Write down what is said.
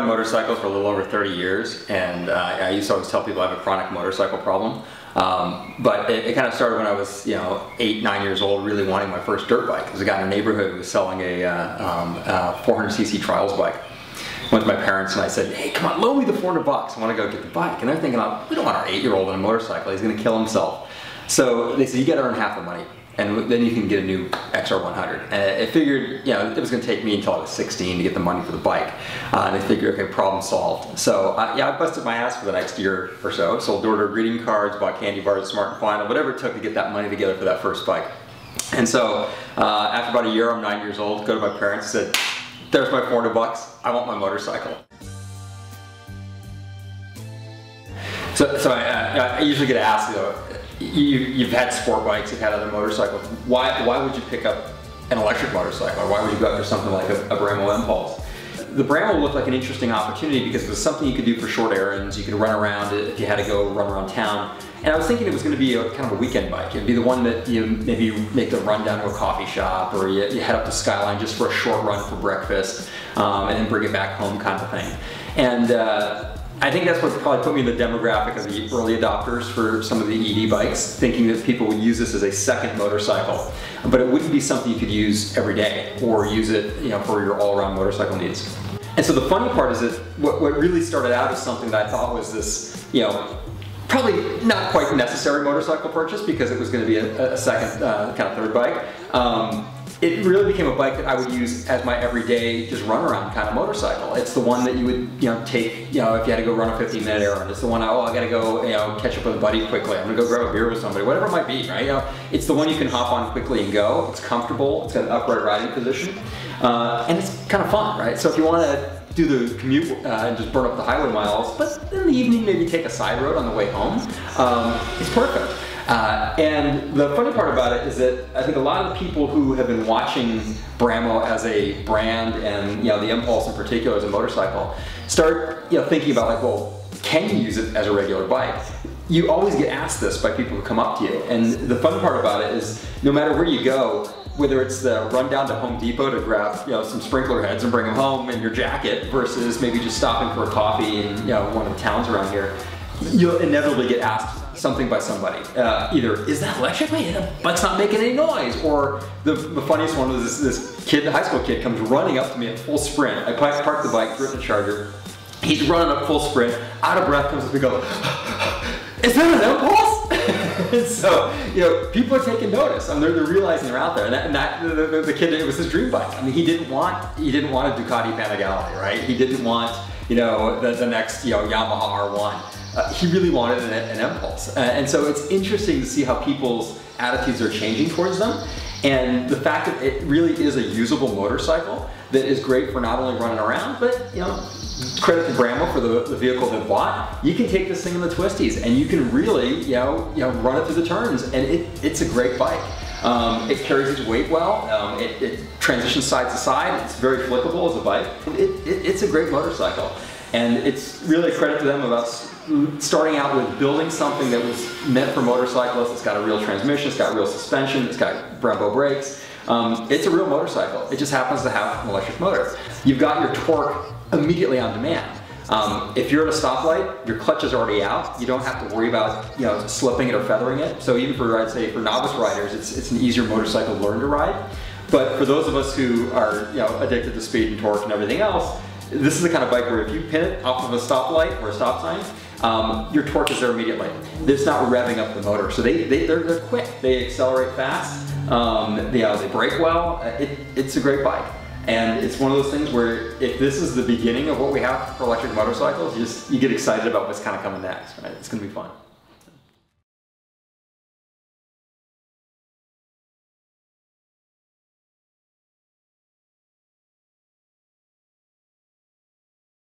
riding motorcycles for a little over 30 years, and I used to always tell people I have a chronic motorcycle problem. But it kind of started when I was, 8, 9 years old, really wanting my first dirt bike. There was a guy in our neighborhood who was selling a 400cc trials bike. I went to my parents and I said, hey, come on, loan me the $400. I want to go get the bike. And they're thinking, oh, we don't want our 8-year-old on a motorcycle. He's going to kill himself. So they said, you got to earn half the money, and then you can get a new XR100. And I figured, it was going to take me until I was 16 to get the money for the bike. And they figured, okay, problem solved. So I busted my ass for the next year or so. Sold door-to-door greeting cards, bought candy bars, Smart and Final, whatever it took to get that money together for that first bike. And so after about a year, I'm 9 years old, go to my parents, said, there's my $400, I want my motorcycle. So I usually get asked, you've had sport bikes, you've had other motorcycles, why would you pick up an electric motorcycle, or why would you go after something like a Brammo Empulse? The Brammo looked like an interesting opportunity because it was something you could do for short errands. You could run around it if you had to go run around town. And I was thinking it was going to be kind of a weekend bike. It'd be the one that you maybe make the run down to a coffee shop, or you head up to Skyline just for a short run for breakfast, and then bring it back home kind of thing. And I think that's what probably put me in the demographic of the early adopters for some of the ED bikes, thinking that people would use this as a second motorcycle. But it wouldn't be something you could use every day, or use it for your all-around motorcycle needs. And so the funny part is that what really started out as something that I thought was this, probably not quite necessary motorcycle purchase, because it was going to be a second, kind of third bike. It really became a bike that I would use as my everyday, just run around kind of motorcycle. It's the one that you would, take, if you had to go run a 15-minute errand. It's the one, I gotta go, catch up with a buddy quickly. I'm gonna go grab a beer with somebody, whatever it might be, right? It's the one you can hop on quickly and go. It's comfortable. It's got an upright riding position, and it's kind of fun, right? So if you want to do the commute and just burn up the highway miles, but in the evening maybe take a side road on the way home, it's perfect. And the funny part about it is that I think a lot of the people who have been watching Brammo as a brand, and the Empulse in particular as a motorcycle, start thinking about, like, well, can you use it as a regular bike? You always get asked this by people who come up to you, and the fun part about it is no matter where you go, whether it's the run down to Home Depot to grab some sprinkler heads and bring them home in your jacket, versus maybe just stopping for a coffee in one of the towns around here, you'll inevitably get asked something by somebody. Either, is that electric? Wait, the bike's not making any noise. Or the funniest one was this kid, the high school kid, comes running up to me at full sprint. I parked the bike, threw it in the charger. He's running up full sprint, out of breath, comes up and goes, is that an Empulse? And so, people are taking notice. They're realizing they're out there. And the kid, it was his dream bike. I mean, he didn't want a Ducati Panigale, right? He didn't want, the next, Yamaha R1. He really wanted an Empulse. And so it's interesting to see how people's attitudes are changing towards them. And the fact that it really is a usable motorcycle that is great for not only running around, but credit to Brammo for the vehicle they bought. You can take this thing in the twisties, and you can really run it through the turns, and it's a great bike. It carries its weight well. It transitions side to side. It's very flippable as a bike. It's a great motorcycle, and it's really a credit to them about starting out with building something that was meant for motorcyclists. It's got a real transmission, it's got real suspension, it's got Brembo brakes. It's a real motorcycle. It just happens to have an electric motor. You've got your torque immediately on demand. If you're at a stoplight, your clutch is already out. You don't have to worry about slipping it or feathering it. So even for, I'd say, for novice riders, it's an easier motorcycle to learn to ride. But for those of us who are addicted to speed and torque and everything else, this is the kind of bike where if you pin it off of a stoplight or a stop sign, your torque is there immediately. It's not revving up the motor, so they're quick. They accelerate fast. They brake well. It's a great bike, and it's one of those things where if this is the beginning of what we have for electric motorcycles, you get excited about what's kind of coming next. Right? It's going to be fun.